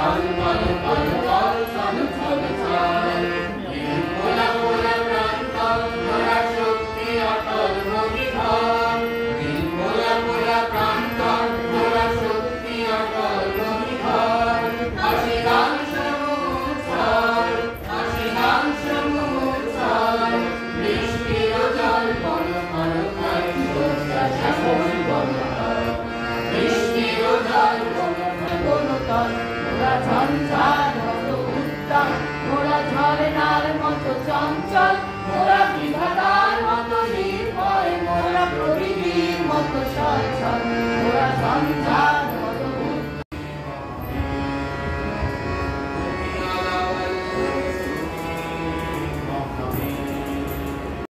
টলমল টলমল ছল ছল ছল নির্মলা মোরা প্রান্তর মোরা শক্তি অটল মহিধর নির্মলা মোরা প্রান্তর মোরা শক্তি অটল মহিধর অশিলাংশ মুছল অশিলাংশ মুছল বৃষ্টির জল বল বল হয় সজ্জা শ্যামল বল হয় বৃষ্টির জল বল বল তল মোরা ঝঞ্ঝার মতো উত্তম মোরা ঝরনার মতো চঞ্চল মোরা বিধাতার মতো নির্ভয় মোরা প্রকৃতির মতো সচ্ছল মোরা ঝঞ্ঝার